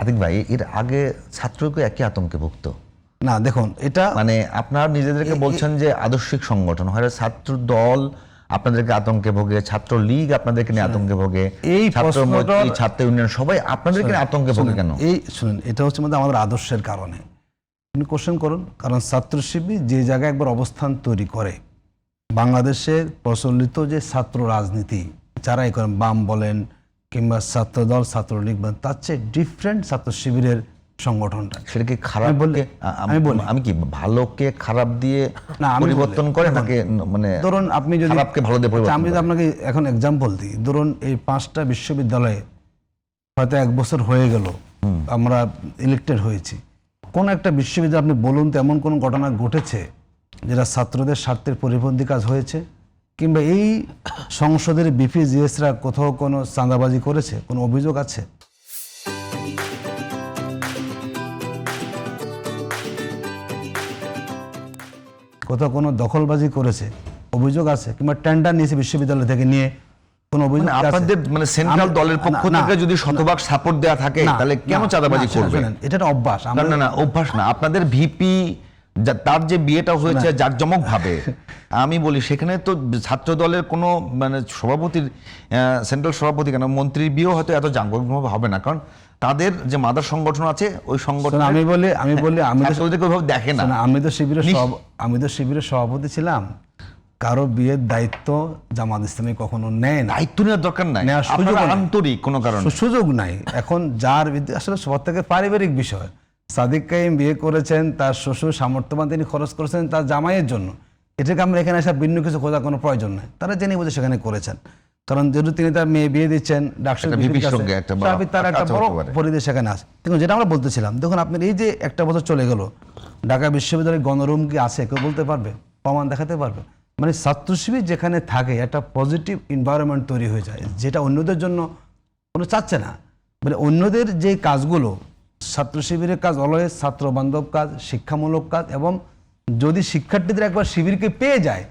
সাদিক ভাই, এর আগে ছাত্রকে একই আতঙ্কে ভুগত না? দেখুন, এটা মানে আপনারা নিজেদেরকে বলছেন যে আদর্শিক সংগঠন, হয় ছাত্র দল আপনাদেরকে আতঙ্কে ভোগে, ছাত্র লীগ আপনাদেরকে নিয়ে আতঙ্কে ভোগে, এই ছাত্র মৈত্রী, ছাত্র ইউনিয়ন সবাই আপনাদেরকে নিয়ে আতঙ্কে ভোগে কেন? এই শুনুন, এটা হচ্ছে মধ্যে আমাদের আদর্শের কারণে। আপনি কোশ্চেন করুন, কারণ ছাত্র শিবির যে জায়গায় একবার অবস্থান তৈরি করে, বাংলাদেশের প্রচলিত যে ছাত্র রাজনীতি যারাই করেন, বাম বলেন কিংবা ছাত্র দল, ছাত্রলীগ বলেন, তার চেয়ে ডিফারেন্ট ছাত্র শিবিরের সংগঠনটা। সেটা কি খারাপ? আমি কি ভালোকে খারাপ দিয়ে পরিবর্তন করে নাকি, মানে ধরুন আপনি যদি খারাপকে ভালো দিয়ে পরিবর্তন? আমি যদি আপনাকে এখন এক্সাম্পল দিই, ধরুন এই 5টা বিশ্ববিদ্যালয়ে হয়তো 1 বছর হয়ে গেল আমরা ইলেক্টেড হয়েছি, কোন একটা বিশ্ববিদ্যালয় আপনি বলুন তো এমন কোন ঘটনা ঘটেছে যেটা ছাত্রদের স্বার্থের পরিপন্থী কাজ হয়েছে, কিংবা এই সংসদের বিপিজিএসরা কোথাও কোনো চাঁদাবাজি করেছে, কোনো অভিযোগ আছে? কোথাও কোনো দখলবাজি করেছে, অভিযোগ আছে? কিংবা টেন্ডার নিয়েছে বিশ্ববিদ্যালয় থেকে, নিয়ে কোনো অভিযোগ আছে? আপনাদের মানে সেন্ট্রাল দলের পক্ষ থেকে যদি শতভাগ সাপোর্ট দেওয়া থাকে তাহলে কেন চাঁদাবাজি করবে? এটা একটা অভ্যাস। না, অভ্যাস না। আপনাদের ভিপি তার যে বিয়েটা হয়েছে জাঁকজমক ভাবে, আমি বলি সেখানে তো ছাত্র দলের কোনো মানে সভাপতির, সেন্ট্রাল সভাপতি কেন, মন্ত্রীর বিয়েও হয়তো এত জাঁকজমকভাবে হবে না, কারণ তাদের যে মাদার সংগঠন আছে ওই সংগঠন আমি ওইভাবে দেখে না। আমি তো শিবিরের সভাপতি ছিলাম, কারো বিয়ের দায়িত্ব জামাত ইসলামী কখনো নেয় না। দায়িত্ব নেওয়ার দরকার নাই, আন্তরিক কোনো কারণ সুযোগ নাই। এখন যার আসলে সবার থেকে পারিবারিক বিষয়, সাদিক কাইম বিয়ে করেছেন, তার শ্বশুর সামর্থ্যবান, তিনি খরচ করেছেন তার জামাইয়ের জন্য, এটাকে আমরা এখানে আসা ভিন্ন কিছু খোঁজার কোনো প্রয়োজন নাই। তারা জেনে বুঝে সেখানে করেছেন, কারণ যেহেতু তিনি তার মেয়ে বিয়ে দিচ্ছেন ডাক্তার, তার একটা বড় পরিবেশ সেখানে আছে। দেখুন, যেটা আমরা বলতেছিলাম, দেখুন আপনার এই যে 1টা বছর চলে গেল, ঢাকা বিশ্ববিদ্যালয়ের গণরুম কি আছে কেউ বলতে পারবে? প্রমাণ দেখাতে পারবে? মানে ছাত্র শিবির যেখানে থাকে একটা পজিটিভ এনভায়রনমেন্ট তৈরি হয়ে যায়, যেটা অন্যদের জন্য কোনো চাচ্ছে না। মানে অন্যদের যে কাজগুলো, ছাত্র শিবিরের কাজ অলওয়েজ ছাত্র বান্ধব কাজ, শিক্ষামূলক কাজ, এবং যদি শিক্ষার্থীদের একবার শিবিরকে পেয়ে যায়,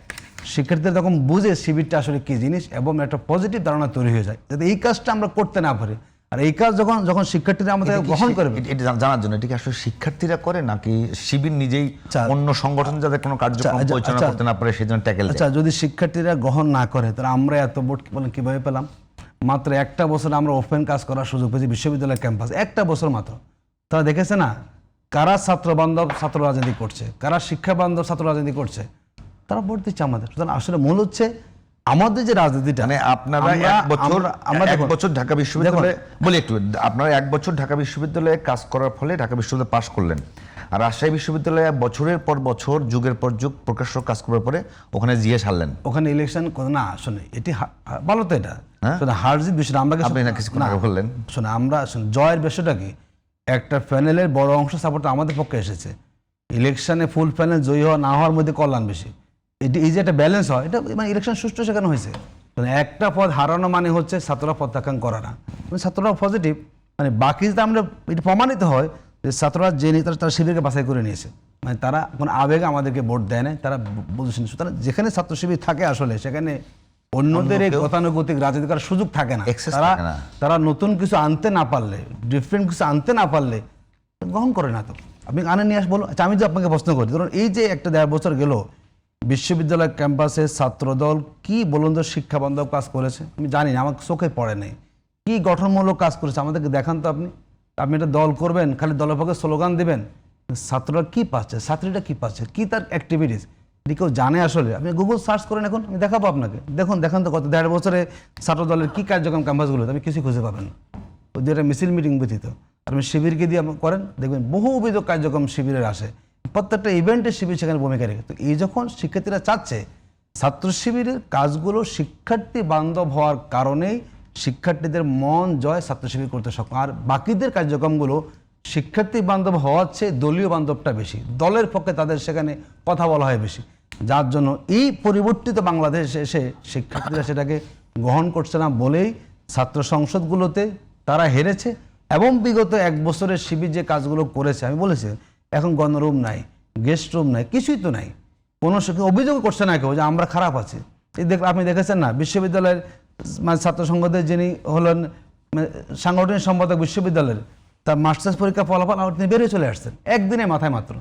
শিক্ষার্থীরা তখন বুঝে শিবিরটা আসলে কি জিনিস এবং একটা পজিটিভ ধারণা তৈরি হয়ে যায়, যাতে এই কাজটা আমরা করতে না পারি। আর এই কাজ যখন শিক্ষার্থীরা আমাদের গ্রহণ করবে, এটা জানার জন্য, এটা কি আসলে শিক্ষার্থীরা করে নাকি শিবির নিজেই অন্য সংগঠন যাতে কোনো কার্যক্রম পরিচালনা করতে না পারে সেজন্য ট্যাকেল? আচ্ছা, যদি শিক্ষার্থীরা গ্রহণ না করে তাহলে আমরা এত ভোট কিভাবে পেলাম? মাত্র 1টা বছর আমরা ওপেন কাজ করার সুযোগ পেয়েছি বিশ্ববিদ্যালয়ের ক্যাম্পাস, 1টা বছর মাত্র। তারা দেখেছে না কারা ছাত্র বান্ধব ছাত্র রাজনীতি করছে, কারা শিক্ষা বান্ধব ছাত্র রাজনীতি করছে, তারা ভোট দিচ্ছে আমাদের। সুতরাং আসলে মূল হচ্ছে আমাদের যে রাজনীতিটা, মানে আপনারা এক বছর ঢাকা বিশ্ববিদ্যালয়ে, বলি একটু, আপনারা 1 বছর ঢাকা বিশ্ববিদ্যালয়ে কাজ করার ফলে ঢাকা বিশ্ববিদ্যালয়ে পাশ করলেন, আর রাজশাহী বিশ্ববিদ্যালয়ে বছরের পর বছর যুগের পর যুগ প্রকাশ্য কাজ করার পরে ওখানে জিয়ে সারলেন। ওখানে ইলেকশন না, শোনে এটি ভালো তো, এটা হার জিত বিষয় আমরা বললেন। শোনে আমরা জয়ের বিষয়টা কি, একটা প্যানেলের বড় অংশ সাপোর্ট আমাদের পক্ষে এসেছে। ইলেকশনে ফুল প্যানেল জয়ী হওয়া না হওয়ার মধ্যে কল্যাণ বেশি। এই যে একটা ব্যালেন্স হয়, এটা মানে ইলেকশন সুষ্ঠু সেখানে হয়েছে। একটা পদ হারানো মানে হচ্ছে ছাত্ররা প্রত্যাখ্যান করা না, মানে ছাত্ররা পজিটিভ, মানে বাকি যদি আমরা এটা প্রমাণিত হয় যে ছাত্ররা যে নেতা তারা শিবিরকে বাছাই করে নিয়েছে, মানে তারা কোনো আবেগে আমাদেরকে ভোট দেয় না, তারা বুঝেছেন। সুতরাং যেখানে ছাত্র শিবির থাকে আসলে সেখানে অন্যদের এই গতানুগতিক রাজনীতি করার সুযোগ থাকে না। তারা নতুন কিছু আনতে না পারলে, ডিফারেন্ট কিছু আনতে না পারলে গ্রহণ করে না। তো আপনি আনে নিয়ে আস বলো। আচ্ছা, আমি যে আপনাকে প্রশ্ন করি, ধরুন এই যে 1.5 বছর গেল বিশ্ববিদ্যালয় ক্যাম্পাসে ছাত্রদল কি বলুন তো শিক্ষা বান্ধব কাজ করেছে? আমি জানি না, আমার চোখে পড়ে নেই। কি গঠনমূলক কাজ করেছে আমাদেরকে দেখান তো। আপনি একটা দল করবেন, খালি দলের পক্ষে স্লোগান দেবেন, ছাত্ররা কি পাচ্ছে, ছাত্রীরা কি পাচ্ছে, কি তার অ্যাক্টিভিটিস এটি কেউ জানে? আসলে আপনি গুগল সার্চ করেন, এখন আমি দেখাবো আপনাকে। দেখান তো গত 1.5 বছরে ছাত্র দলের কি কার্যক্রম ক্যাম্পাসগুলোতে, আমি কিছু খুঁজে পাবেন না, ওই একটা মিছিল মিটিং ব্যতীত। আর আপনি শিবিরকে দিয়ে করেন, দেখবেন বহু অভিযোগ কার্যক্রম শিবিরের আসে, প্রত্যেকটা ইভেন্টে শিবির সেখানে ভূমিকা রেখে। তো এই যখন শিক্ষার্থীরা চাচ্ছে ছাত্র শিবিরের কাজগুলো শিক্ষার্থী বান্ধব হওয়ার কারণেই শিক্ষার্থীদের মন জয় ছাত্র শিবির করতে সক্ষম। আর বাকিদের কার্যক্রমগুলো শিক্ষার্থী বান্ধব হওয়ার চেয়ে দলীয় বান্ধবটা বেশি, দলের পক্ষে তাদের সেখানে কথা বলা হয় বেশি, যার জন্য এই পরিবর্তিত বাংলাদেশে এসে শিক্ষার্থীরা সেটাকে গ্রহণ করছে না বলেই ছাত্র সংসদগুলোতে তারা হেরেছে। এবং বিগত 1 বছরের শিবির যে কাজগুলো করেছে, আমি বলেছি এখন গণরুম নাই, গেস্ট রুম নাই, কিছুই তো নাই, কোনো অভিযোগ করছে না কেউ যে আমরা খারাপ আছি। আপনি দেখেছেন না বিশ্ববিদ্যালয়ের মানে ছাত্র সংসদের যিনি হলেন সাংগঠনিক সম্পাদক বিশ্ববিদ্যালয়ের, তার মাস্টার্স পরীক্ষা ফলাফল আর তিনি বেরিয়ে চলে আসছেন একদিনের মাথায় মাত্র।